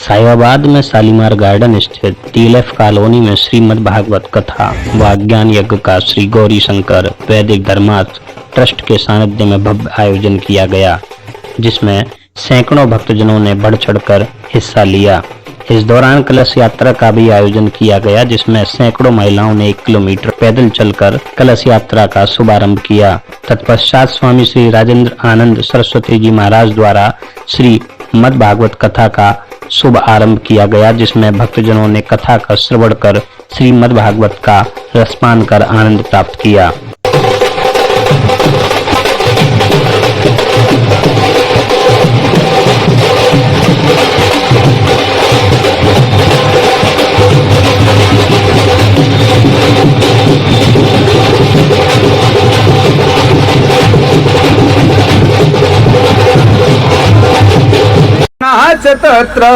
साहिबाबाद में शालीमार गार्डन स्थित TLF colony में श्रीमद् भागवत कथा व ज्ञान यज्ञ का श्री गौरी शंकर वैदिक धर्मार्थ ट्रस्ट के सानिध्य में भव्य आयोजन किया गया, जिसमें सैकड़ों भक्तजनों ने बढ़ चढ़कर हिस्सा लिया। इस दौरान कलश यात्रा का भी आयोजन किया गया, जिसमें सैकड़ों महिलाओं ने 1 किलोमीटर पैदल चलकर कलश यात्रा का शुभारंभ किया। तत्पश्चात स्वामी श्री राजेंद्र आनंद सरस्वती जी महाराज द्वारा श्री मद् भागवत कथा का शुभ आरंभ किया गया, जिसमें भक्तजनों ने कथा का श्रवण कर श्रीमद् भागवत का रसपान कर आनंद प्राप्त किया। तत्र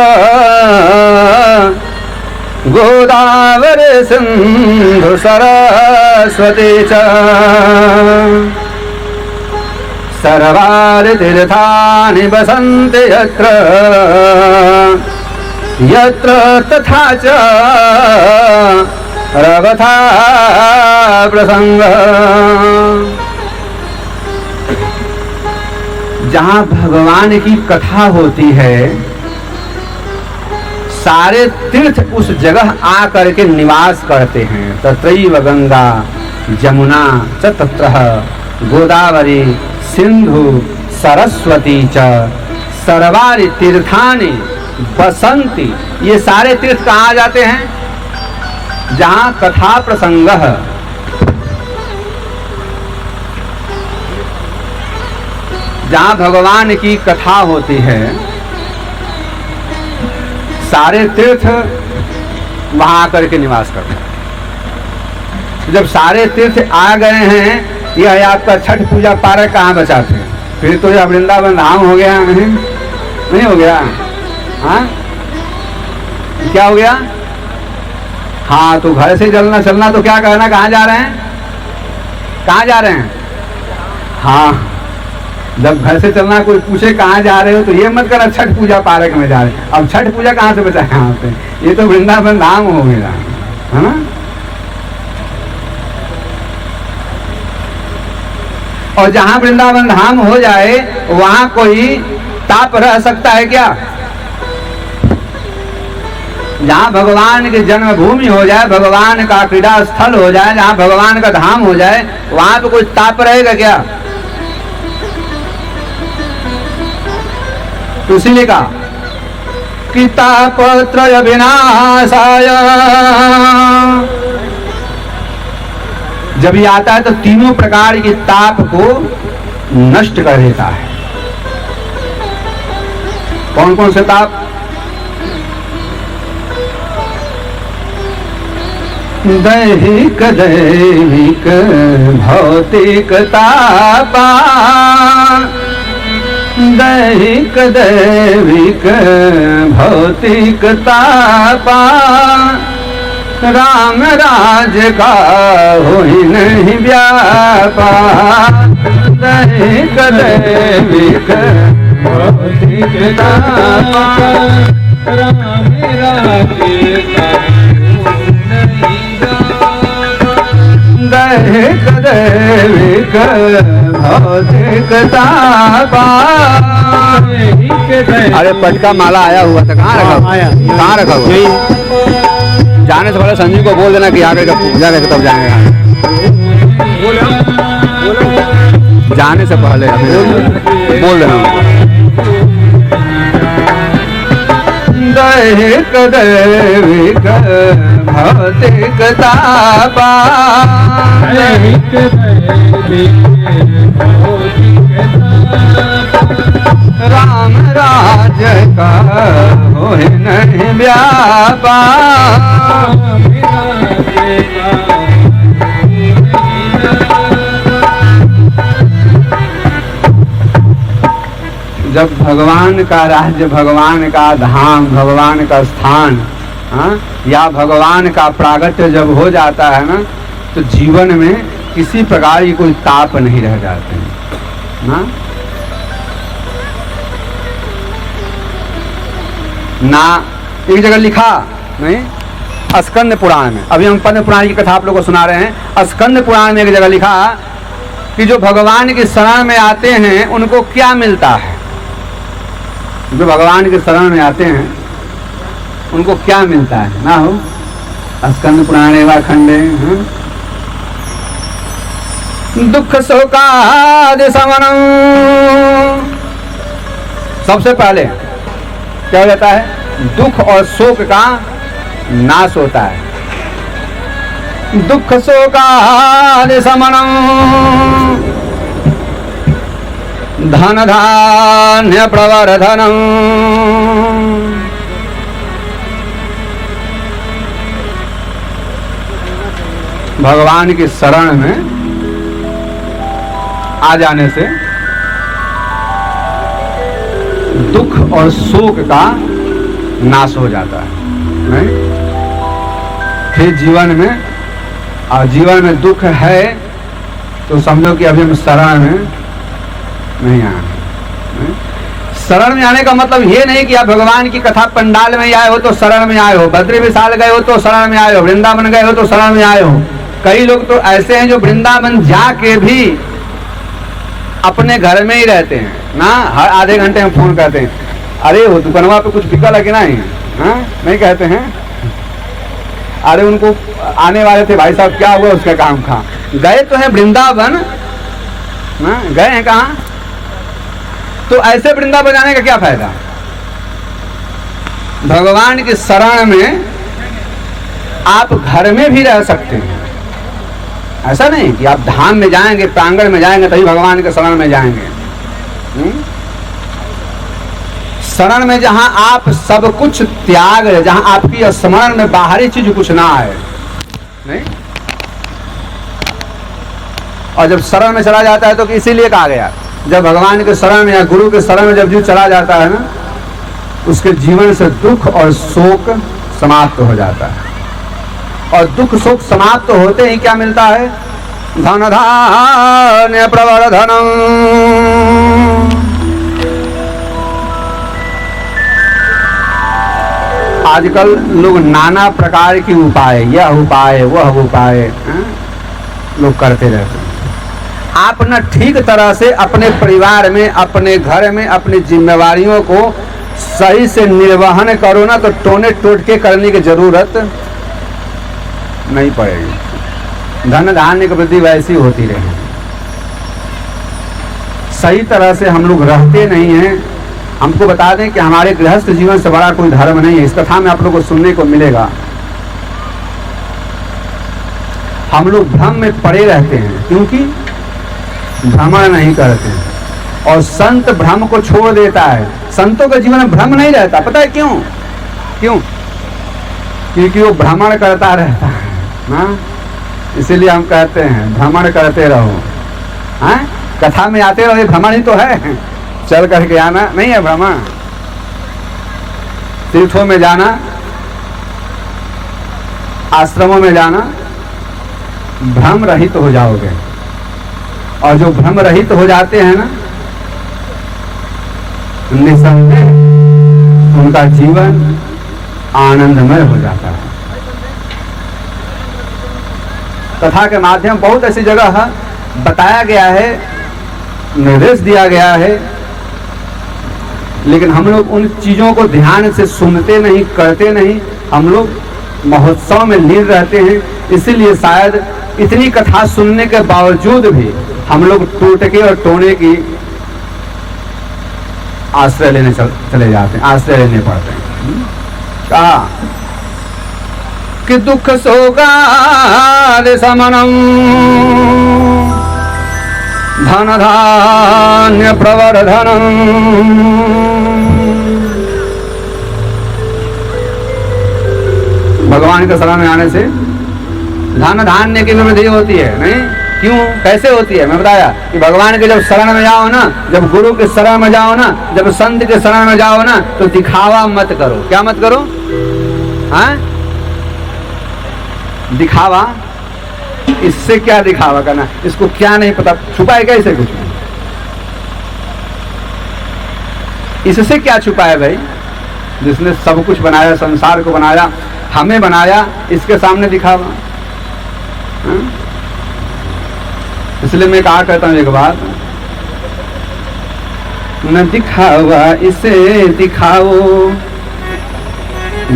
गोदावरी सिंधु सरस्वती च सर्वाणि तीर्थानि वसन्ति यत्र यत्र तथा च रवथा प्रसंगः। जहाँ भगवान की कथा होती है, सारे तीर्थ उस जगह आ करके निवास करते हैं। तत्रैव गंगा जमुना च तत्रः गोदावरी सिंधु सरस्वती च सर्वाणि तीर्थानि वसन्ति। ये सारे तीर्थ कहाँ जाते हैं? जहाँ कथा प्रसंगः, जहाँ भगवान की कथा होती है, सारे तीर्थ वहाँ आकर के निवास करते हैं। जब सारे तीर्थ आ गए हैं, यह आपका छठ पूजा पारक कहाँ बचाते हैं? फिर तो यह वृंदावन धाम हो गया, नहीं हो गया? हाँ, क्या हो गया? हाँ, तो घर से चलना तो क्या करना, कहाँ जा रहे हैं? कहाँ जा रहे हैं? हाँ, जब घर से चलना कोई पूछे कहाँ जा रहे हो, तो ये मत करना छठ पूजा पार्क में जा रहे हैं। अब छठ पूजा कहाँ से बचा है यहाँ पे? ये तो वृंदावन धाम हो गया, है ना? और जहाँ वृंदावन धाम हो जाए, वहाँ कोई ताप रह सकता है क्या? जहाँ भगवान की जन्मभूमि हो जाए, भगवान का क्रीड़ा स्थल हो जाए, जहाँ भगवान का धाम हो जाए, वहाँ पे कोई ताप रहेगा क्या? तो इसीलिए कहा कि तापत्रय विनाशाय, जब ये आता है तो तीनों प्रकार के ताप को नष्ट कर देता है। कौन कौन से ताप? दैहिक दैविक भौतिक तापा, दैहिक दैविक भौतिक तापा, राम राज का होई नहीं व्यापा। दैहिक दैविक भौतिक तापा, राम राज का दैहिक दैविक भौतिक तापा। अरे पटका माला आया हुआ था, कहाँ रखा? कहाँ रखा हुआ? जाने से पहले संजीव को बोल देना कि आगे का पूजा करके तब जाएंगे। जाने से पहले बोल देना। दैहिक दैविक भौतिक तापा, दैहिक दैविक भौतिक तापा, राम राज का होए नहीं व्यापा। जब भगवान का राज्य, भगवान का धाम, भगवान का स्थान, या भगवान का प्रागट्य जब हो जाता है ना, तो जीवन में किसी प्रकार की कोई ताप नहीं रह जाते हैं ना एक जगह लिखा नहीं, स्कंद पुराण में, अभी हम पद्म पुराण की कथा आप लोगों को सुना रहे हैं। स्कंद पुराण में एक जगह लिखा कि जो भगवान की शरण में आते हैं उनको क्या मिलता है, जो भगवान के शरण में आते हैं उनको क्या मिलता है ना हो। स्कंद पुराण एवं खंडे दुख शोकादि शमनम, सबसे पहले क्या हो जाता है, दुख और शोक का नाश होता है। दुख शोकादि शमनम धन धान्य प्रवर्धनम, भगवान की शरण में आ जाने से दुख और शोक का नाश हो जाता है नहीं? फिर जीवन में, और जीवन में दुख है तो समझो कि अभी हम शरण में नहीं आए। शरण में आने का मतलब ये नहीं कि आप भगवान की कथा पंडाल में आए हो तो शरण में आए हो, बद्री विशाल गए हो तो शरण में आए हो, वृंदावन गए हो तो शरण में आए हो। कई लोग तो ऐसे हैं जो वृंदावन जाके भी अपने घर में ही रहते हैं ना, हर आधे घंटे में फोन करते हैं, अरे वो दुकानवा पे कुछ बिका लगे ना, नहीं कहते हैं। अरे उनको आने वाले थे, भाई साहब क्या हुआ, उसका काम खा गए तो है वृंदावन ना, गए हैं कहाँ, तो ऐसे वृंदावन जाने का क्या फायदा। भगवान की शरण में आप घर में भी रह सकते हैं, ऐसा नहीं कि आप धाम में जाएंगे, प्रांगण में जाएंगे तभी भगवान के शरण में जाएंगे। शरण में जहां आप सब कुछ त्याग है, जहां आपकी स्मरण में बाहरी चीज कुछ ना आए नहीं। और जब शरण में चला जाता है तो इसीलिए कहा गया, जब भगवान के शरण में या गुरु के शरण में जब जीव चला जाता है ना, उसके जीवन से दुख और शोक समाप्त हो जाता है। और दुख शोक समाप्त तो होते ही क्या मिलता है, धन धान्य प्रवर्धनम। आजकल लोग नाना प्रकार की उपाय, यह उपाय वह उपाय लोग करते रहते हैं। आप न ठीक तरह से अपने परिवार में, अपने घर में अपनी जिम्मेवारियों को सही से निर्वहन करो ना, तो टोने टोटके करने की जरूरत नहीं पड़ेगी। धन धान्य की वृद्धि वैसी होती रहे। सही तरह से हम लोग रहते नहीं हैं। हमको बता दें कि हमारे गृहस्थ जीवन से बड़ा कोई धर्म नहीं है। इस कथा में आप लोगों को सुनने को मिलेगा। हम लोग भ्रम में पड़े रहते हैं क्योंकि भ्रमण नहीं करते, और संत भ्रम को छोड़ देता है। संतों के जीवन में भ्रम नहीं रहता। पता है क्यों? क्योंकि वो भ्रमण करता रहता है ना, इसीलिए हम कहते हैं भ्रमण करते रहो। हाँ, कथा में आते रहो, ये भ्रमण ही तो है। चल करके आना नहीं है भ्रमण। तीर्थों में जाना, आश्रमों में जाना, भ्रम रहित हो जाओगे। और जो भ्रम रहित हो जाते हैं ना, निसंदेह उनका जीवन आनंदमय हो जाता है। कथा के माध्यम बहुत ऐसी जगह बताया गया है, निर्देश दिया गया है, लेकिन हम लोग उन चीजों को ध्यान से सुनते नहीं, करते नहीं। हम लोग महोत्सव में लीन रहते हैं। इसीलिए शायद इतनी कथा सुनने के बावजूद भी हम लोग टोटके और टोने की आश्रय लेने चले जाते हैं, आश्रय लेने पड़ते हैं। कहा कि दुख शोकादि शमनम धन धान्य प्रवर्धनम। भगवान के शरण में आने से धन धान्य की वृद्धि होती है। नहीं क्यों, कैसे होती है? मैं बताया कि भगवान के जब शरण में जाओ ना, जब गुरु के शरण में जाओ ना, जब संत के शरण में जाओ ना, तो दिखावा मत करो। क्या मत करो? हाँ, दिखावा। इससे क्या दिखावा करना? इसको क्या नहीं पता, छुपाए क्या इसे? कुछ इससे क्या छुपाए भाई? जिसने सब कुछ बनाया, संसार को बनाया, हमें बनाया, इसके सामने दिखावा। इसलिए मैं कहा करता हूं एक बात, न दिखावा इसे दिखाओ,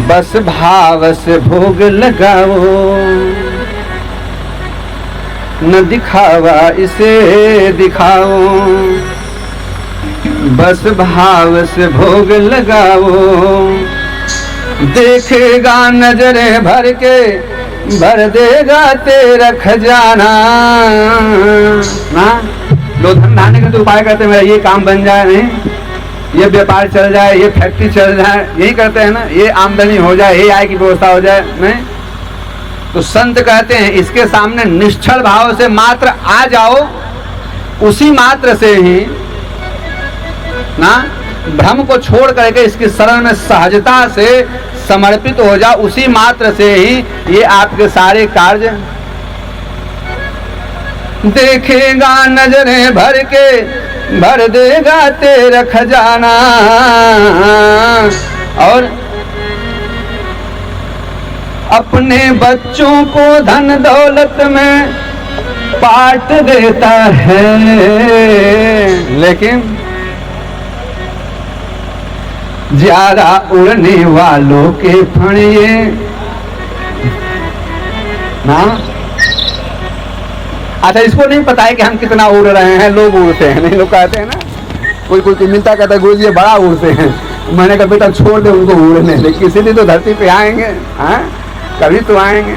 बस भाव से भोग लगाओ। न दिखावा इसे दिखाओ, बस भाव से भोग लगाओ। देखेगा नजरे भर के, भर देगा तेरा खजाना। ना लोग धन धाने के तो उपाय करते हैं, मेरा ये काम बन जाए, नहीं ये व्यापार चल जाए, ये फैक्ट्री चल जाए, यही करते हैं ना, ये आमदनी हो जाए, ये आय की व्यवस्था हो जाए। नहीं तो संत कहते हैं इसके सामने निश्चल भाव से मात्र आ जाओ, उसी मात्र से ही ना भ्रम को छोड़ करके इसकी शरण में सहजता से समर्पित हो जाओ, उसी मात्र से ही ये आपके सारे कार्य। देखेगा नजरें भर के, भर देगा तेरा खजाना। और अपने बच्चों को धन दौलत में बांट देता है, लेकिन ज्यादा उड़ने वालों के फणिए ना। अच्छा, इसको नहीं पता है कि हम कितना उड़ रहे हैं, लोग उड़ते हैं। नहीं लोग कहते हैं ना, कोई कोई मिलता कहता है गुरु जी बड़ा उड़ते हैं। मैंने कहा बेटा छोड़ दे उनको उड़ने, लेकिन किसी दिन तो धरती पे आएंगे, हाँ कभी तो आएंगे।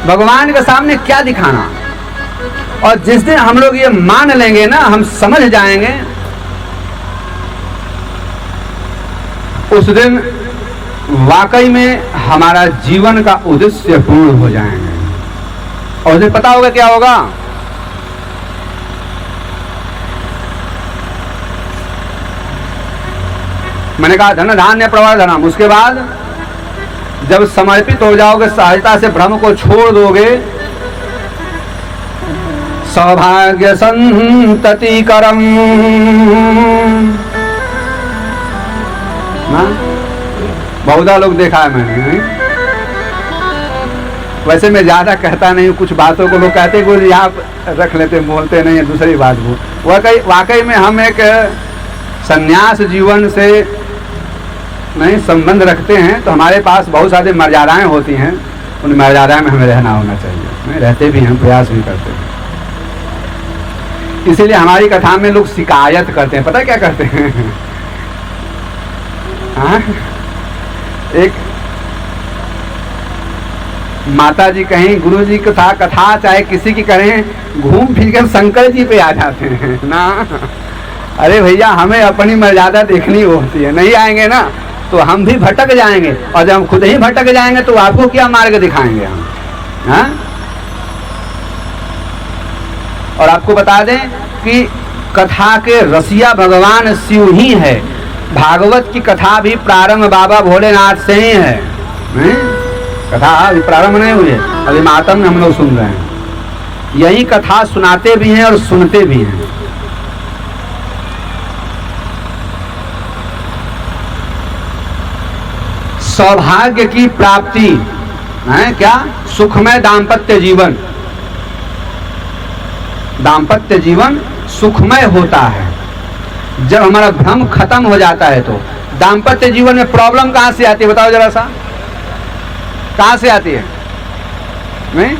भगवान के सामने क्या दिखाना। और जिस दिन हम लोग ये मान लेंगे ना, हम समझ जाएंगे, उस दिन वाकई में हमारा जीवन का उद्देश्य पूर्ण हो जाएंगे। और उस दिन पता होगा क्या होगा। मैंने कहा धन धान्य प्रवर्धनम, उसके बाद जब समर्पित हो जाओगे, सहजता से भ्रम को छोड़ दोगे, सौभाग्य संतति करम। बहुधा लोग देखा है मैंने, वैसे मैं ज्यादा कहता नहीं हूँ, कुछ बातों को लोग कहते गुरु जी आप रख लेते, बोलते नहीं है, दूसरी बात वो वाकई में हम एक संन्यास जीवन से नहीं संबंध रखते हैं, तो हमारे पास बहुत सारी मर्यादाएं होती हैं, उन मर्यादाएं में हमें रहना होना चाहिए। रहते भी हैं, प्रयास भी करते हैं। इसीलिए हमारी कथा में लोग शिकायत करते हैं, पता क्या करते हैं एक माता जी कहीं गुरु जी कथा चाहे किसी की करें, घूम फिर कर शंकर जी पे आ जाते हैं ना। अरे भैया हमें अपनी मर्यादा देखनी होती है, नहीं आएंगे ना तो हम भी भटक जाएंगे, और जब हम खुद ही भटक जाएंगे तो आपको क्या मार्ग दिखाएंगे हम। हाँ? और आपको बता दें कि कथा के रसिया भगवान शिव ही है। भागवत की कथा भी प्रारंभ बाबा भोलेनाथ से ही है। कथा अभी प्रारंभ नहीं हुई है, अभी मातम में हम लोग सुन रहे हैं। यही कथा सुनाते भी हैं और सुनते भी हैं। सौभाग्य की प्राप्ति है क्या? सुखमय दाम्पत्य जीवन। दाम्पत्य जीवन सुखमय होता है जब हमारा भ्रम खत्म हो जाता है। तो दाम्पत्य जीवन में प्रॉब्लम कहां से आती है बताओ जरा सा, कहां से आती है? नहीं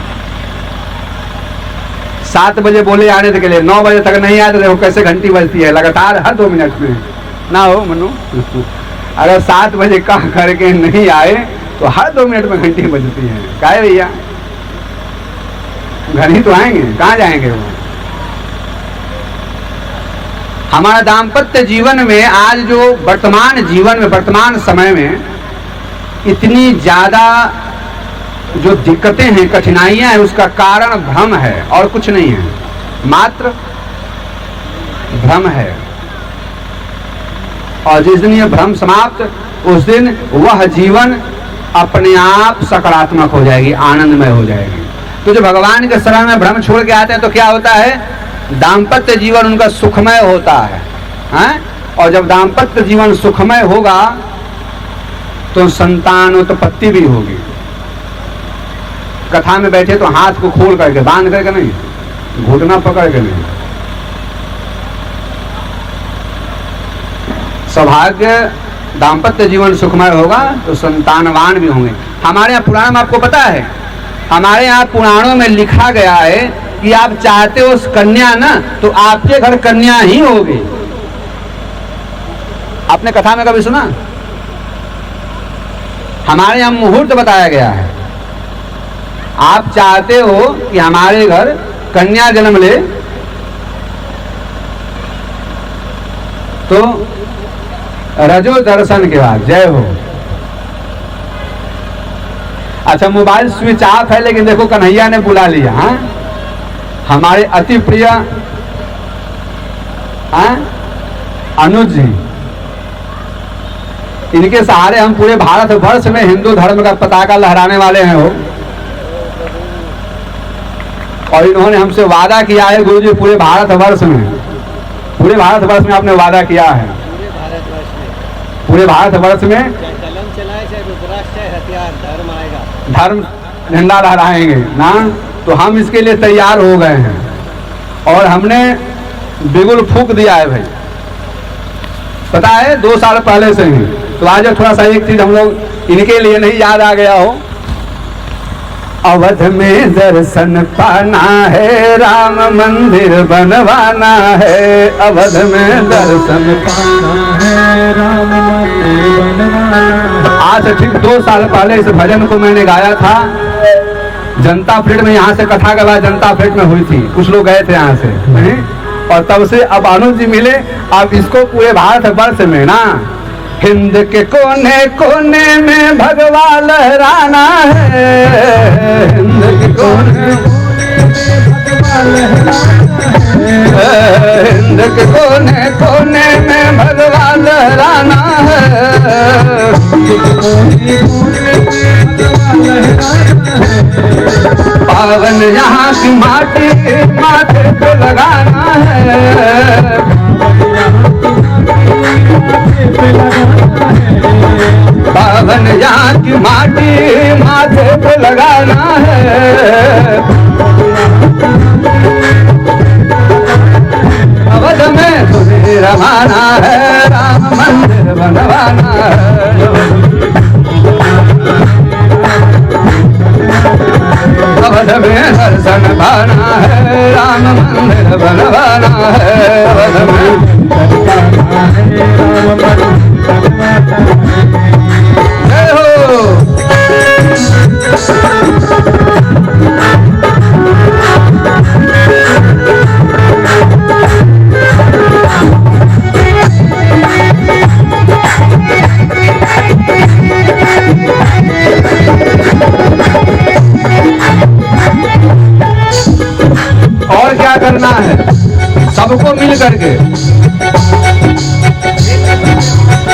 7 बजे बोले आने के लिए 9 बजे तक नहीं आए तो देखो कैसे घंटी बजती है लगातार, हर 2 मिनट में ना हो मनु। अगर 7 बजे कहा करके नहीं आए तो हर 2 मिनट में घंटी बजती है। काहे भैया, घर ही तो आएंगे, कहाँ जाएंगे वो? हमारा दाम्पत्य जीवन में आज जो वर्तमान जीवन में, वर्तमान समय में इतनी ज्यादा जो दिक्कतें हैं, कठिनाइयां हैं, उसका कारण भ्रम है और कुछ नहीं है, मात्र भ्रम है। और जिस दिन ये भ्रम समाप्त, उस दिन वह जीवन अपने आप सकारात्मक हो जाएगी, आनंदमय हो जाएगी। तो जो भगवान के शरण में भ्रम छोड़ के आते हैं तो क्या होता है? दाम्पत्य जीवन उनका सुखमय होता है, हैं? और जब दाम्पत्य जीवन सुखमय होगा तो संतानोत्पत्ति भी होगी। कथा में बैठे तो हाथ को खोल करके, बांध करके नहीं, घुटना पकड़ के नहीं। सौभाग्य दाम्पत्य जीवन सुखमय होगा तो संतानवान भी होंगे। हमारे यहाँ पुराण में आपको पता है, हमारे यहाँ पुराणों में लिखा गया है कि आप चाहते हो कन्या ना, तो आपके घर कन्या ही होगी। आपने कथा में कभी सुना? हमारे यहाँ मुहूर्त बताया गया है, आप चाहते हो कि हमारे घर कन्या जन्म ले, तो रजो दर्शन के बाद जय हो। अच्छा, मोबाइल स्विच ऑफ है, लेकिन देखो कन्हैया ने बुला लिया। हाँ, हमारे अति प्रिय अनुज जी, इनके सहारे हम पूरे भारत वर्ष में हिंदू धर्म का पताका लहराने वाले हैं हो। और इन्होंने हमसे वादा किया है गुरुजी, पूरे भारत वर्ष में आपने वादा किया है, पूरे भारत वर्ष में धर्म झंडा लहराएंगे ना। तो हम इसके लिए तैयार हो गए हैं और हमने बिगुल फूंक दिया है भाई, पता है 2 साल पहले से ही। तो आज थोड़ा सा एक चीज हम लोग इनके लिए नहीं याद आ गया हो। अवध में दर्शन पाना है, राम मंदिर बनवाना है। अवध में दर्शन पाना है, राम मंदिर बनवाना है। आज से ठीक 2 साल पहले इस भजन को मैंने गाया था जनता फ्लेट में। यहाँ से कथा के बाद जनता फ्लेट में हुई थी, कुछ लोग गए थे यहाँ से नहीं? और तब से अब अनुज जी मिले, अब इसको पूरे भारत वर्ष में ना, हिंद के कोने कोने में भगवा लहराना है। हिंद के कोने कोने में भगवा लहराना है। हिंद के कोने कोने में भगवा लहराना है। पावन यहाँ की माटी माथे पे लगाना है। पावन यहाँ की माटी माथे पे लगाना है। अवध में तुझे रवाना है, राम मंदिर बनवाना है। अवध में दर्शन पाना है, राम मंदिर बनवाना है। अवध में जय हो। और क्या करना है सबको मिल करके?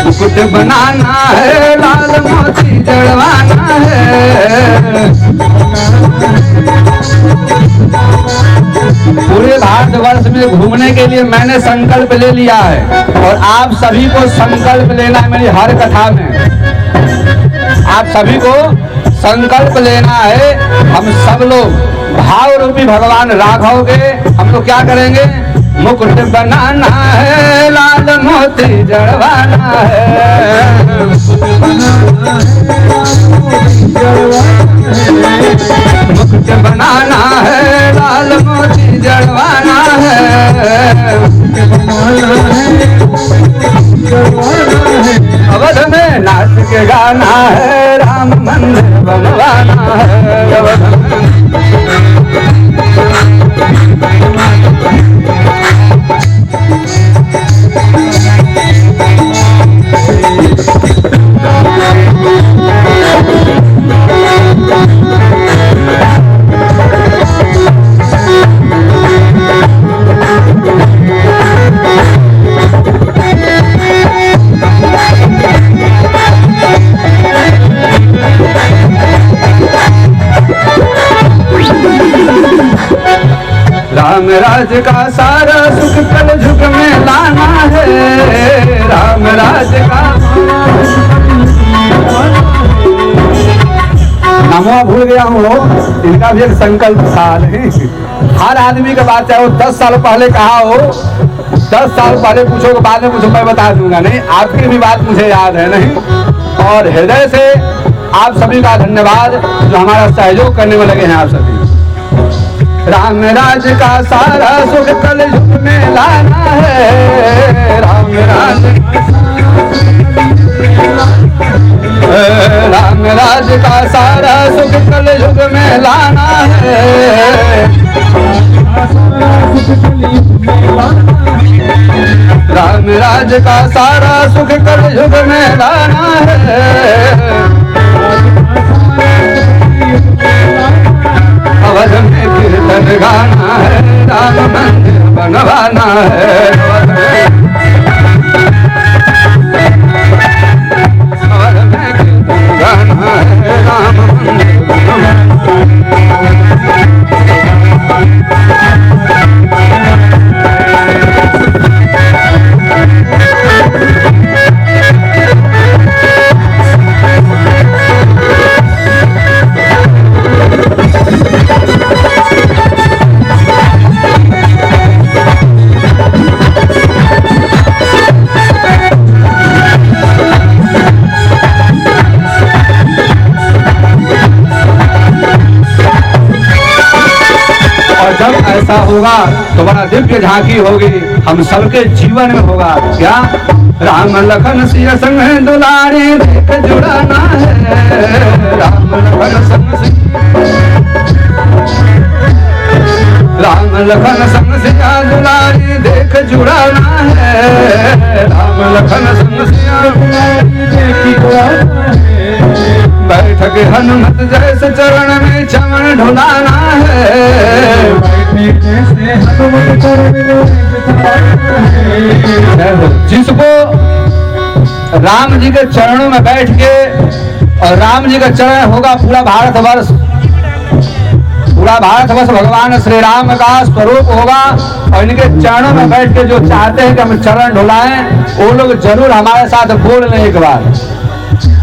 मुकुट बनाना है, लाल मोती जड़वाना है। पूरे भारतवर्ष में घूमने के लिए मैंने संकल्प ले लिया है और आप सभी को संकल्प लेना है। मेरी हर कथा में आप सभी को संकल्प लेना है। हम सब लोग भाव रूपी भगवान राघव के हम लोग क्या करेंगे? मुकुट बनाना है, लाल मोती जड़वाना है। मुकुट बनाना है, लाल मोती जड़वाना है। अवध में नाच के गाना है, राम मंदिर बनवाना है। अवध में राम राज का सारा सुख कल झुक में लाना है। राम राज का नामों भूल गया हूँ, इनका भी एक संकल्प था नहीं। हर आदमी का बात चाहे वो 10 साल पहले कहा हो, 10 साल पहले पूछो कि बाद में पूछो, मैं बता दूंगा नहीं, आपकी भी बात मुझे याद है नहीं। और हृदय से आप सभी का धन्यवाद जो हमारा सहयोग करने में लगे हैं आप सभी। राम राज का सारा सुख कल युग में लाना है, राम राज का सारा सुख कल युग में लाना है। राम राज का सारा सुख कल युग में लाना है। अवध में कीर्तन गाना है, राम मंदिर बनवाना है। अवध में कीर्तन गाना है, राम मंदिर बनवाना ऐसा होगा तो बड़ा दिव्य झांकी होगी हम सबके जीवन में होगा। क्या राम लखन सिया संग दुलारी देख जुड़ाना है, राम लखन संग सिया दुलारी देख जुड़ाना है, राम लखन संग सिया दुलारी देख जुड़ाना है। बैठक हनुमत जैसे चरण में चमन ढुलाना है, जिसको राम जी के चरणों में बैठ के, और राम जी का चरण होगा पूरा भारतवर्ष, पूरा भारतवर्ष भगवान श्री राम का स्वरूप होगा। और इनके चरणों में बैठ के जो चाहते हैं कि हम चरण ढुलाएं, वो लोग जरूर हमारे साथ बोल लें एक बार।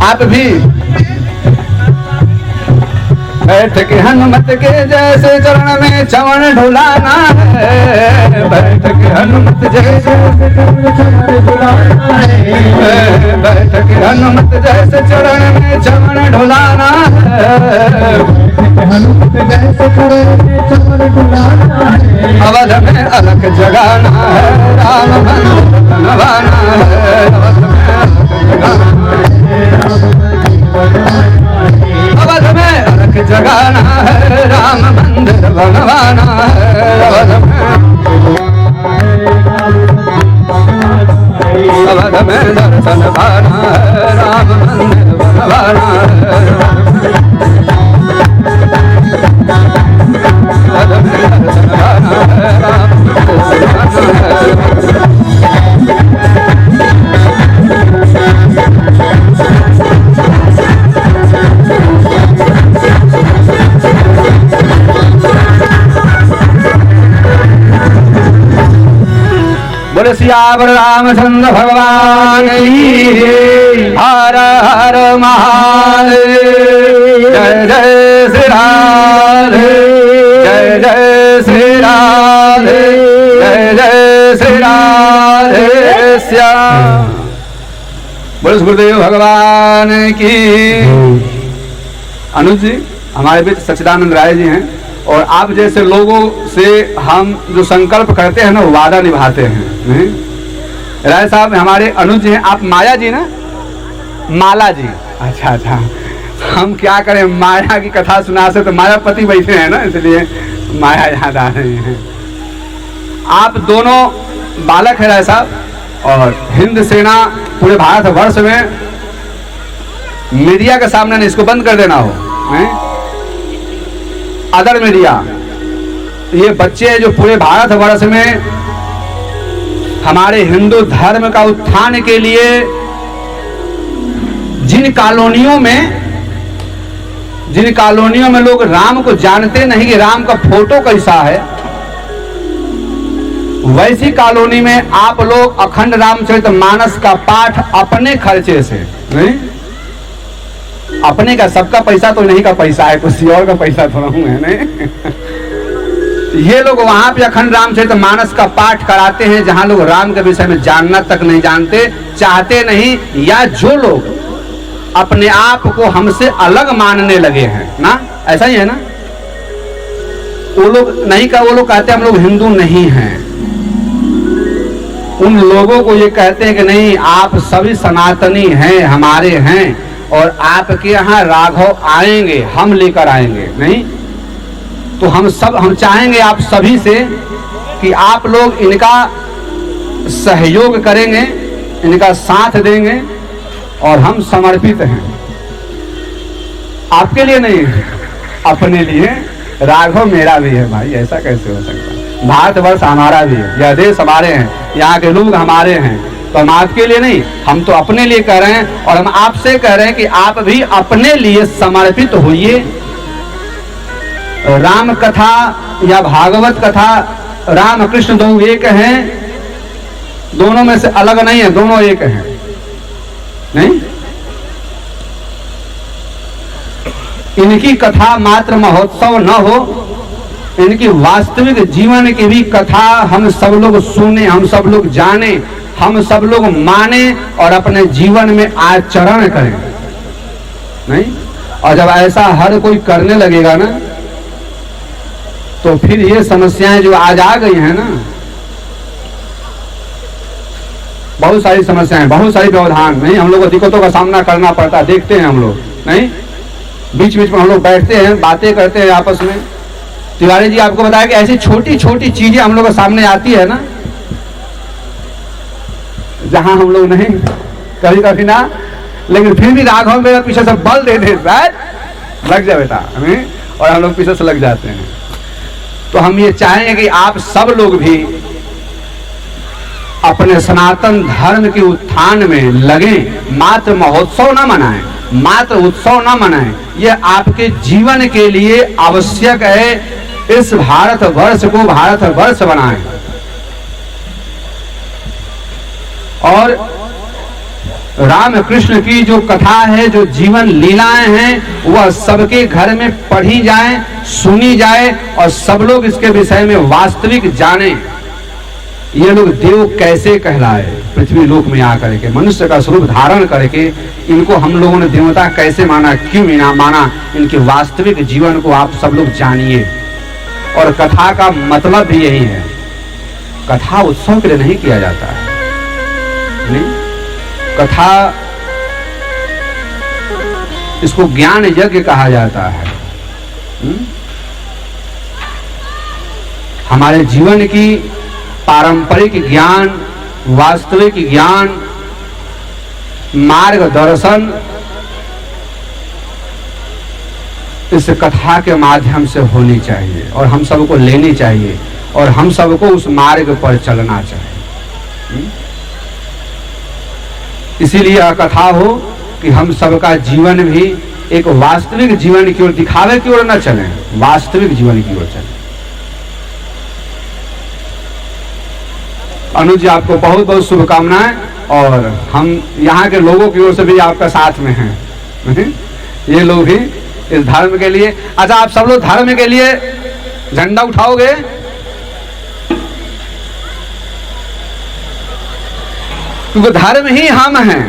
आप भी बैठ के हनुमत के जैसे चरण में चमन ढुलाना है, बैठ के हनुमत जैसे चरण ढुलाना है, बैठ के हनुमत जैसे चरण में चमन ढुलाना है, हनुमत जैसे चरण में चमन ढुलाना है। अवध में अलख जगाना है, राम मंदिर बनवाना है, अवध में अवध में अलख जगाना है, राम मंदिर बनवाना है। अवध में दर्शन पाना है, राम मंदिर बनवाना है। अवध में दर्शन पाना है, राम मंदिर बनवाना है। बोले सियावर रामचंद्र भगवान की। हर हर महादेव। जय जय श्री राधे, जय जय श्री राधे, जय जय श्री राधे श्याम। बोले गुरुदेव भगवान की। अनुज जी हमारे बीच सच्चिदानंद राय जी हैं, और आप जैसे लोगों से हम जो संकल्प करते हैं ना, वादा निभाते हैं। नहीं? राय साहब हमारे अनुज जी हैं। आप माया जी ना, माला जी। अच्छा अच्छा, हम क्या करें, माया की कथा सुना से तो मायापति बैठे हैं ना, इसलिए माया याद आ रही है। आप दोनों बालक हैं राय साहब, और हिंद सेना पूरे भारतवर्ष में मीडिया के सामने नहीं, इसको बंद कर देना हो, अदर मीडिया, ये बच्चे जो पूरे भारतवर्ष में हमारे हिंदू धर्म का उत्थान के लिए जिन कॉलोनियों में लोग राम को जानते नहीं कि राम का फोटो कैसा है, वैसी कॉलोनी में आप लोग अखंड रामचरितमानस का पाठ अपने खर्चे से, नहीं अपने का, सबका पैसा तो नहीं का पैसा है, किसी और का पैसा थोड़ा हूं है नहीं। ये लोग वहां पे अखंड रामचरितमानस का पाठ कराते हैं जहां लोग राम के विषय में जानना तक नहीं जानते, चाहते नहीं, या जो लोग अपने आप को हमसे अलग मानने लगे हैं ना, ऐसा ही है ना, वो लोग नहीं का, वो लोग कहते हैं हम लोग हिंदू नहीं हैं। उन लोगों को ये कहते हैं कि नहीं, आप सभी सनातनी हैं, हमारे हैं, और आपके यहाँ राघव आएंगे, हम लेकर आएंगे। नहीं तो हम चाहेंगे आप सभी से कि आप लोग इनका सहयोग करेंगे, इनका साथ देंगे, और हम समर्पित हैं आपके लिए नहीं, अपने लिए। राघव मेरा भी है भाई, ऐसा कैसे हो सकता है? भारतवर्ष हमारा भी है, यह देश हमारे हैं, यहाँ के लोग हमारे हैं, तो हम आपके लिए नहीं, हम तो अपने लिए कह रहे हैं। और हम आपसे कह रहे हैं कि आप भी अपने लिए समर्पित होइए। राम कथा या भागवत कथा, राम कृष्ण दो एक हैं, दोनों में से अलग नहीं है, दोनों एक हैं। नहीं, इनकी कथा मात्र महोत्सव न हो, इनकी वास्तविक जीवन की भी कथा हम सब लोग सुने, हम सब लोग जाने, हम सब लोग माने और अपने जीवन में आचरण करें। नहीं, और जब ऐसा हर कोई करने लगेगा ना, तो फिर ये समस्याएं जो आज आ गई हैं ना, बहुत सारी समस्याएं, बहुत सारी व्यवधान, नहीं, हम लोग को दिक्कतों का सामना करना पड़ता, देखते हैं हम लोग। नहीं, बीच बीच में हम लोग बैठते हैं, बातें करते हैं आपस में। तिवारी जी आपको बताया कि ऐसी छोटी छोटी चीजें हम लोग के सामने आती है ना, जहां हम लोग नहीं, कभी कभी ना, लेकिन फिर भी राघव मेरा पीछे से बल दे देता है, लग जा बेटा हमें, और हम लोग पीछे से लग जाते हैं। तो हम ये चाहेंगे कि आप सब लोग भी अपने सनातन धर्म के उत्थान में लगे, मात्र महोत्सव ना मनाएं, मात्र उत्सव ना मनाएं, यह आपके जीवन के लिए आवश्यक है। इस भारतवर्ष को भारतवर्ष बनाएं, और राम कृष्ण की जो कथा है, जो जीवन लीलाएं हैं, वह सबके घर में पढ़ी जाए, सुनी जाए, और सब लोग इसके विषय में वास्तविक जाने। ये लोग देव कैसे कहलाए, पृथ्वी लोक में आकर के मनुष्य का स्वरूप धारण करके इनको हम लोगों ने देवता कैसे माना, क्यों माना, इनके वास्तविक जीवन को आप सब लोग जानिए। और कथा का मतलब भी यही है, कथा उत्सव के लिए नहीं किया जाता है, नहीं, कथा इसको ज्ञान यज्ञ कहा जाता है। हमारे जीवन की पारंपरिक ज्ञान, वास्तविक ज्ञान, मार्गदर्शन इस कथा के माध्यम से होनी चाहिए, और हम सबको लेनी चाहिए, और हम सबको उस मार्ग पर चलना चाहिए। इसीलिए यह कथा हो कि हम सबका जीवन भी एक वास्तविक जीवन की ओर, दिखावे की ओर न चले, वास्तविक जीवन की ओर चले। अनुज जी आपको बहुत बहुत शुभकामनाएं, और हम यहाँ के लोगों की ओर से भी आपका साथ में हैं। ये लोग भी इस धर्म के लिए, अच्छा आप सब लोग धर्म के लिए झंडा उठाओगे? क्योंकि धर्म ही हम हैं,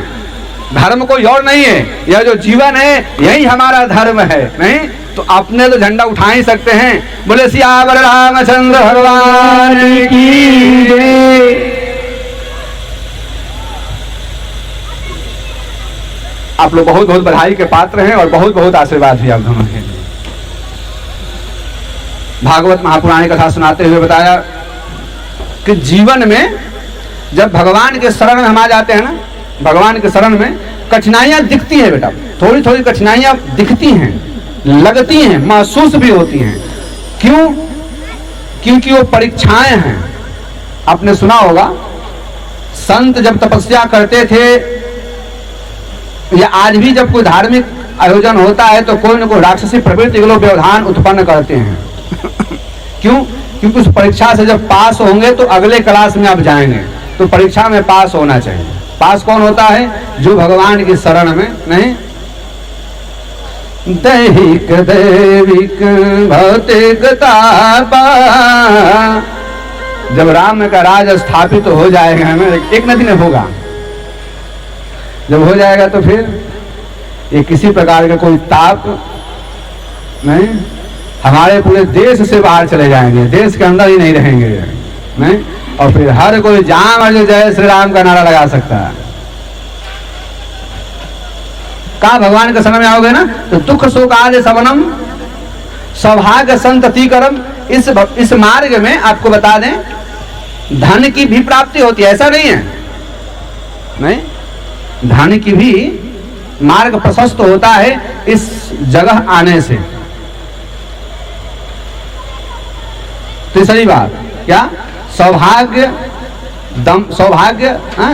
धर्म कोई और नहीं है, यह जो जीवन है यही हमारा धर्म है। नहीं तो अपने तो झंडा उठा ही सकते हैं। बोले सियावर रामचंद्र भगवान की जय। आप लोग बहुत बहुत बधाई के पात्र हैं, और बहुत बहुत आशीर्वाद भी आप दोनों के लिए। भागवत महापुराण कथा सुनाते हुए बताया कि जीवन में जब भगवान के शरण में हम आ जाते हैं ना, भगवान के शरण में कठिनाइयां दिखती हैं बेटा, थोड़ी थोड़ी कठिनाइयां दिखती हैं, लगती हैं, महसूस भी होती हैं। क्यों? क्योंकि वो परीक्षाएं हैं। आपने सुना होगा, संत जब तपस्या करते थे, या आज भी जब कोई धार्मिक आयोजन होता है, तो कोई न कोई राक्षसी प्रवृत्ति के लोग व्यवधान उत्पन्न करते हैं। क्यों? क्योंकि उस परीक्षा से जब पास होंगे तो अगले क्लास में आप जाएंगे, तो परीक्षा में पास होना चाहिए। पास कौन होता है? जो भगवान की शरण में नहीं, दैहिक दैविक भौतिक तापा। जब राम का राज स्थापित तो हो जाएगा ना, एक न दिन होगा, जब हो जाएगा तो फिर ये किसी प्रकार का कोई ताप नहीं, हमारे पूरे देश से बाहर चले जाएंगे, देश के अंदर ही नहीं रहेंगे नहीं, और फिर हर कोई जहां मर्जी जय श्री राम का नारा लगा सकता है। कहा भगवान के शरण में आओगे ना तो दुख शोक आदि सबनम सौभाग्य संततिकरम। इस मार्ग में आपको बता दें धन की भी प्राप्ति होती है, ऐसा नहीं है नहीं, धन की भी मार्ग प्रशस्त होता है इस जगह आने से। तीसरी बात क्या, सौभाग्य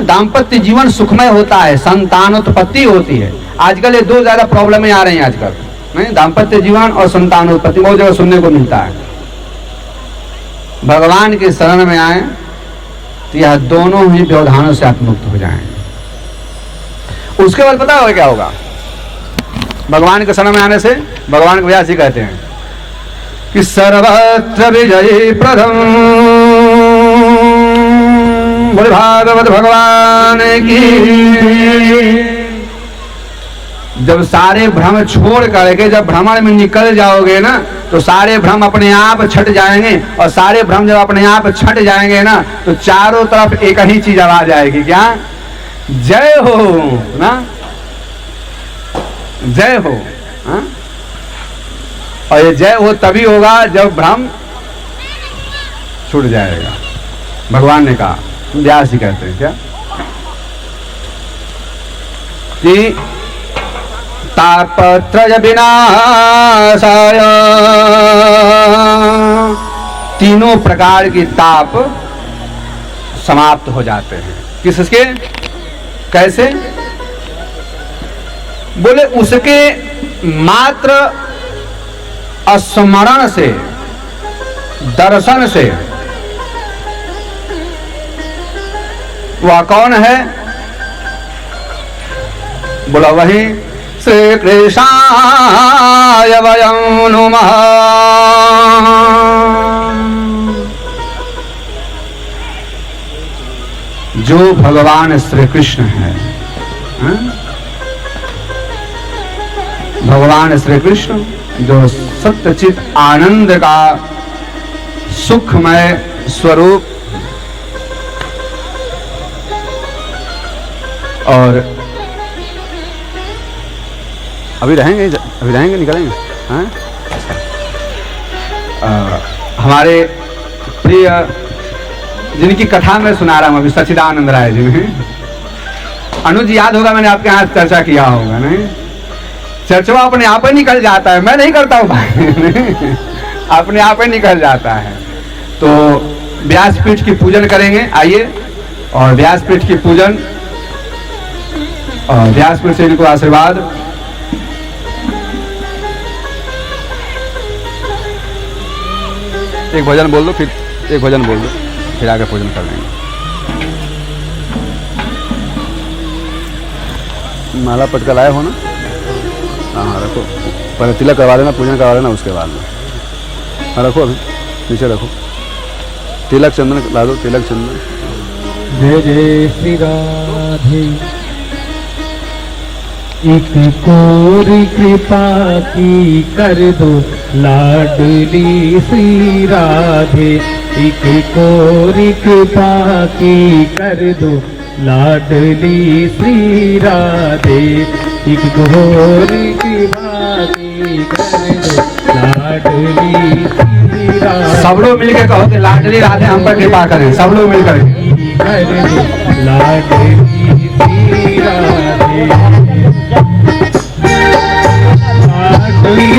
दाम्पत्य जीवन सुखमय होता है, संतानोत्पत्ति होती है। आजकल ये दो ज्यादा प्रॉब्लमें आ रही हैं आजकल नहीं, दाम्पत्य जीवन और संतानोत्पत्ति बहुत जगह सुनने को मिलता है। भगवान के शरण में आए तो यह दोनों ही व्यवधानों से आप मुक्त हो जाएंगे। उसके बाद पता होगा क्या होगा, भगवान के शरण में आने से भगवान व्यास जी कहते हैं कि सर्वत्र विजयी प्रथम, बोले भागवत भगवान की। जब सारे भ्रम छोड़ करके जब भ्रमण में निकल जाओगे ना तो सारे भ्रम अपने आप छट जाएंगे, और सारे भ्रम जब अपने आप छट जाएंगे ना तो चारों तरफ एक ही चीज आवाज आएगी, क्या, जय हो ना, जय हो हा? और ये जय हो तभी होगा जब भ्रम छूट जाएगा। भगवान ने कहा, व्यास जी कहते हैं क्या कि तापत्रय विनाशाय, तीनों प्रकार की ताप समाप्त हो जाते हैं। किसके, कैसे, बोले उसके मात्र स्मरण से, दर्शन से। वह कौन है, बोला वही श्री कृष्णाय वयं नुमः। जो भगवान श्री कृष्ण है, भगवान श्री कृष्ण जो सत्यचित आनंद का सुखमय स्वरूप, और अभी रहेंगे निकलेंगे हाँ? हमारे प्रिय जिनकी कथा मैं सुना रहा हूं अभी, सच्चिदानंद राय जी में, अनुज याद होगा, मैंने आपके यहाँ चर्चा किया होगा नहीं, चर्चा अपने आप ही निकल जाता है, मैं नहीं करता हूँ भाई अपने आप ही निकल जाता है। तो व्यासपीठ की पूजन करेंगे, आइए, और व्यासपीठ की पूजन और व्यासपीठ से इनको आशीर्वाद। एक भजन बोल दो, फिर एक भजन बोल दो, फिर आगे पूजन कर लेंगे। माला पटका लाए हो ना, हाँ रखो, पहले तिलक करवा देना, पूजन करवा देना, उसके बाद में हाँ रखो, अभी नीचे रखो, तिलक चंदन ला दो, तिलक चंदन। जय जय श्री राधे, एक कोरी कृपा की कर दो लाडली श्री राधे, एक कोरी कृपा की कर दो लाडली श्री राधे, एक कोरी कृपा की कर दो लाडली श्री राधे। सब लोग मिलकर कहो कि लाडली राधे हम पर कृपा करें, सब लोग मिलकर कर दो लाडली श्री राधे, लाडली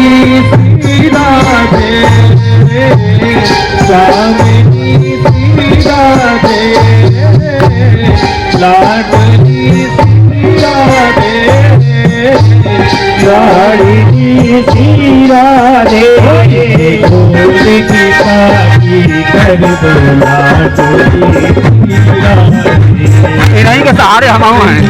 श्री राधे, स्वामिनी श्री राधे, लाडली श्री राधे, लाडली श्री राधे, भोले की पाकी कर दो लाडली श्री राधे। इन्हीं के सहारे हम हैं।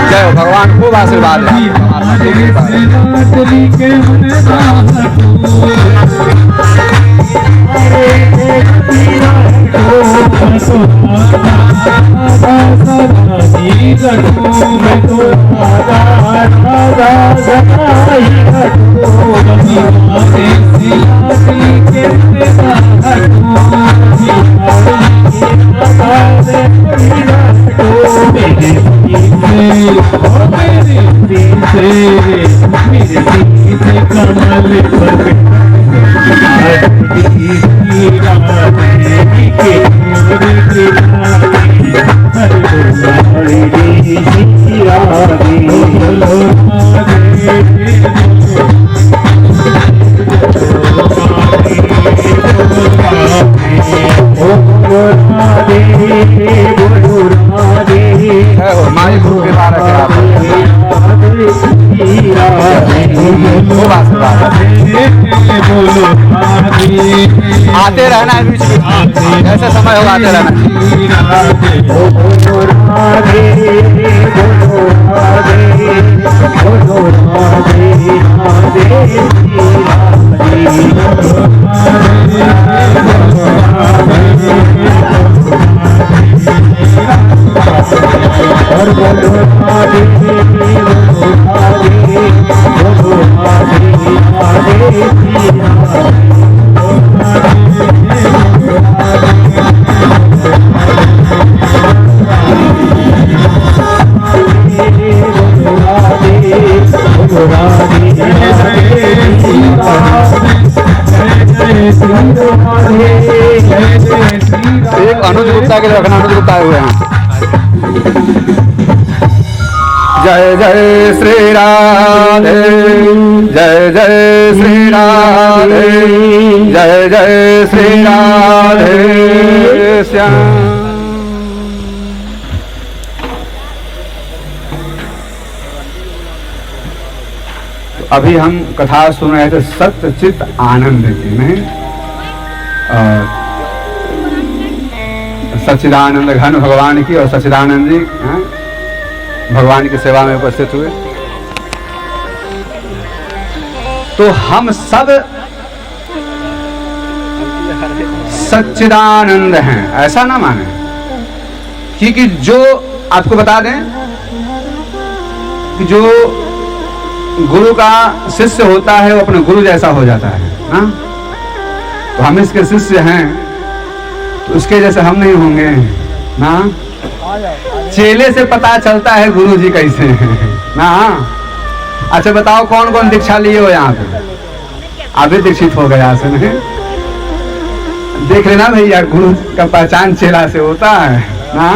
जय हो भगवान, खूब आशीर्वाद है। माई गुरु के बारे आते रहना है बीच में, ऐसे समय हो आते रहना। एक अनुज गुप्ता के रखना, अनुज गुप्ता आए हुए हैं। जय जय श्री राधे, जय जय श्री राधे, जय जय श्री राधे श्याम। अभी हम कथा सुन रहे थे सत्य चित्त आनंद की में, सच्चिदानंद घन भगवान की, और सच्चिदानंद जी भगवान की सेवा में उपस्थित हुए। तो हम सब सच्चिदानंद हैं, ऐसा ना माने, क्योंकि जो आपको बता दें कि जो गुरु का शिष्य होता है वो अपने गुरु जैसा हो जाता है ना। तो हम इसके शिष्य हैं तो उसके जैसे हम नहीं होंगे ना। चेले से पता चलता है गुरु जी कैसे हैं ना। अच्छा बताओ कौन कौन दीक्षा लिए हो यहाँ पे? अभी दीक्षित हो गया से नहीं? देख लेना भैया, गुरु का पहचान चेला से होता है ना।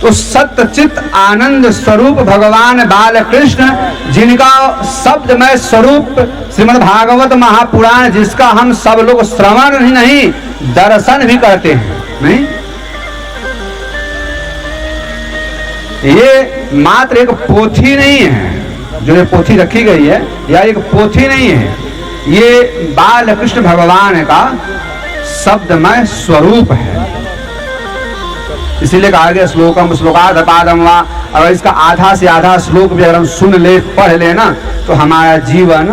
तो सत्यचित आनंद स्वरूप भगवान बाल कृष्ण, जिनका शब्दमय स्वरूप श्रीमद् भागवत महापुराण, जिसका हम सब लोग श्रवण ही नहीं दर्शन भी करते हैं, नहीं? ये मात्र एक पोथी नहीं है, जो ये पोथी रखी गई है, या एक पोथी नहीं है, ये बाल कृष्ण भगवान का शब्दमय स्वरूप है। इसीलिए कहा गया श्लोकम श्लोकादपादम वा। अगर इसका आधा से आधा श्लोक भी अगर हम सुन ले, पढ़ लेना, तो हमारा जीवन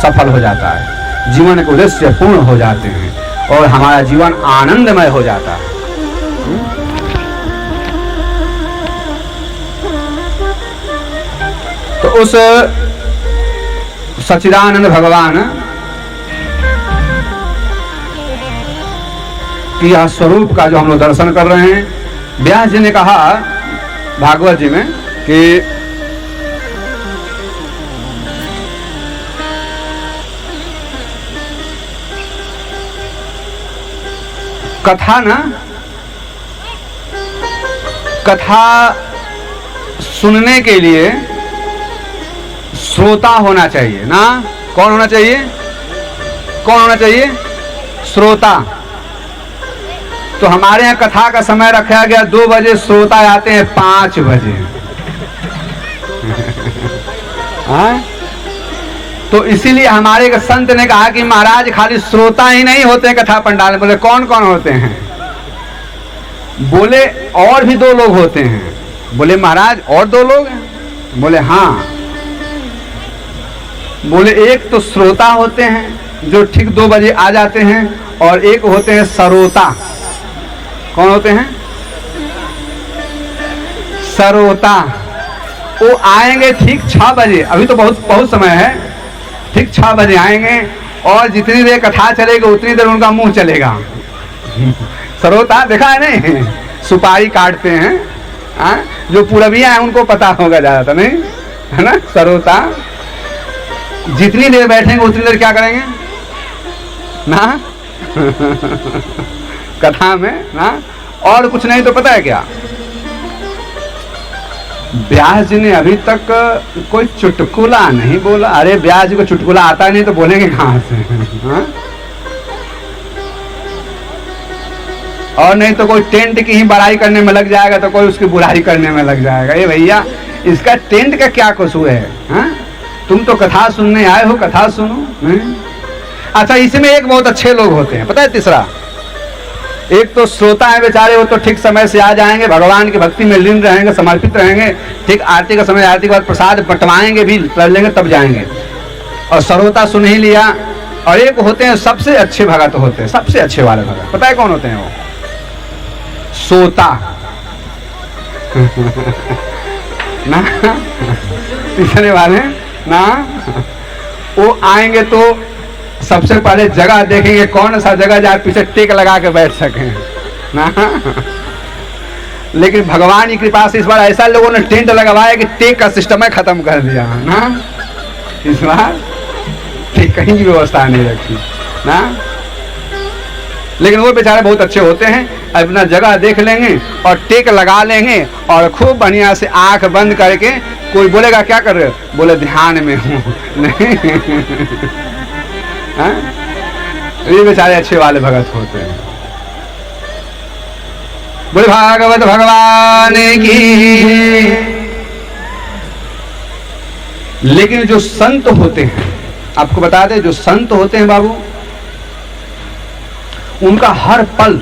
सफल हो जाता है, जीवन के उद्देश्य पूर्ण हो जाते हैं और हमारा जीवन आनंदमय हो जाता है। तो उस सच्चिदानंद भगवान कि यह स्वरूप का जो हम लोग दर्शन कर रहे हैं, व्यास जी ने कहा भागवत जी में कि कथा ना, कथा सुनने के लिए श्रोता होना चाहिए ना। कौन होना चाहिए? कौन होना चाहिए? श्रोता। तो हमारे यहाँ कथा का समय रखा गया 2 बजे, श्रोता आते हैं 5 बजे। हाँ? तो इसीलिए हमारे एक संत ने कहा कि महाराज खाली श्रोता ही नहीं होते हैं कथा पंडाल में। बोले कौन कौन होते हैं? बोले और भी 2 लोग होते हैं। बोले महाराज और 2 लोग हैं? बोले हाँ। बोले एक तो श्रोता होते हैं जो ठीक 2 बजे आ जाते हैं, और एक होते हैं सरोता। कौन होते हैं? सरोता। वो आएंगे ठीक 6 बजे, अभी तो बहुत समय है, ठीक 6 बजे आएंगे और जितनी देर कथा चलेगी उतनी देर उनका मुंह चलेगा। सरोता देखा है नहीं? सुपारी काटते हैं। जो पूरबिया है उनको पता होगा ज्यादातर, नहीं है ना? सरोता जितनी देर बैठेंगे उतनी देर क्या करेंगे ना? कथा में ना, और कुछ नहीं तो पता है क्या? व्यास जी ने अभी तक कोई चुटकुला नहीं बोला। अरे व्यास जी को चुटकुला आता नहीं तो बोलेंगे कहां से? हाँ? और नहीं तो कोई टेंट की ही बड़ाई करने में लग जाएगा तो कोई उसकी बुराई करने में लग जाएगा। ये भैया इसका टेंट का क्या कसूर है? हाँ? तुम तो कथा सुनने आए हो, कथा सुनो। नहीं? अच्छा, इसमें एक बहुत अच्छे लोग होते हैं, पता है? तीसरा एक तो श्रोता है बेचारे, वो तो ठीक समय से आ जाएंगे, भगवान की भक्ति में लीन रहेंगे, समर्पित रहेंगे। ठीक आरती का समय, आरती के बाद प्रसाद बंटवाएंगे भी, कर लेंगे तब जाएंगे, और श्रोता सुन ही लिया। और एक होते हैं सबसे अच्छे भगत होते हैं, सबसे अच्छे वाले भगत, पता है कौन होते हैं? वो सोता ना, तीसरे वाले ना, वो आएंगे तो सबसे पहले जगह देखेंगे कौन सा जगह जहाँ पीछे टेक लगा के बैठ सके ना। लेकिन भगवान की कृपा से इस बार ऐसा लोगों ने टेंट लगवाया कि टेक का सिस्टम है खत्म कर दिया ना। इस बार टेक कहीं की व्यवस्था नहीं रखी ना। लेकिन वो बेचारे बहुत अच्छे होते हैं, अपना जगह देख लेंगे और टेक लगा लेंगे और खूब बढ़िया से आंख बंद करके, कोई बोलेगा क्या कर रहे हो? बोले ध्यान में हूँ। नहीं ये बेचारे अच्छे वाले भगत होते हैं। बोले भागवत भगवान की। लेकिन जो संत होते हैं, आपको बता दें, जो संत होते हैं बाबू, उनका हर पल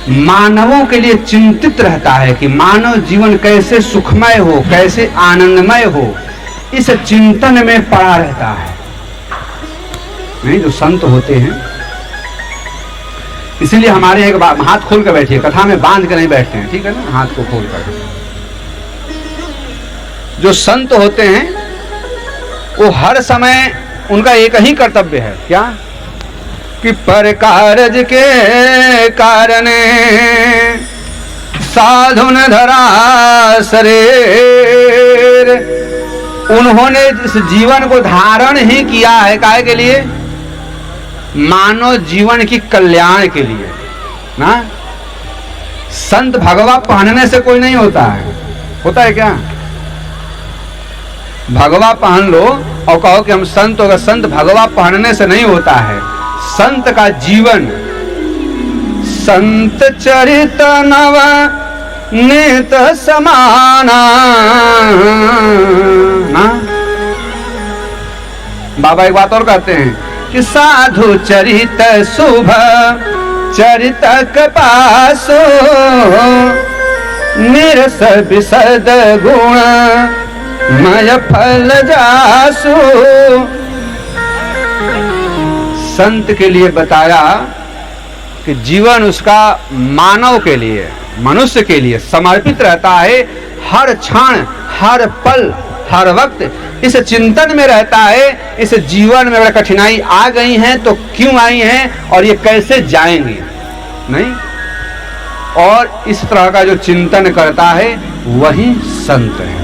मानवों के लिए चिंतित रहता है कि मानव जीवन कैसे सुखमय हो, कैसे आनंदमय हो, इस चिंतन में पड़ा रहता है। नहीं, जो संत होते हैं, इसीलिए हमारे एक बात, हाथ खोल कर बैठिए, कथा में बांध कर नहीं बैठते हैं, ठीक है ना? हाथ को खोल कर। जो संत होते हैं वो हर समय उनका एक ही कर्तव्य है, क्या? कि पर कारज के कारण साधुन धरा शरीर। उन्होंने इस जीवन को धारण ही किया है काहे के लिए? मानव जीवन की कल्याण के लिए ना। संत भगवा पहनने से कोई नहीं होता है, होता है क्या? भगवा पहन लो और कहो कि हम संत हो गए, संत भगवा पहनने से नहीं होता है। संत का जीवन, संत चरित नव नित समाना ना। बाबा एक बात और कहते हैं कि साधु चरित शुभ चरित कपासो निरस विशद गुण मय फल जासु। संत के लिए बताया कि जीवन उसका मानव के लिए, मनुष्य के लिए समर्पित रहता है, हर क्षण, हर पल, हर वक्त इस चिंतन में रहता है, इस जीवन में अगर कठिनाई आ गई हैं तो क्यों आई हैं और ये कैसे जाएंगी, नहीं। और इस तरह का जो चिंतन करता है वही संत है।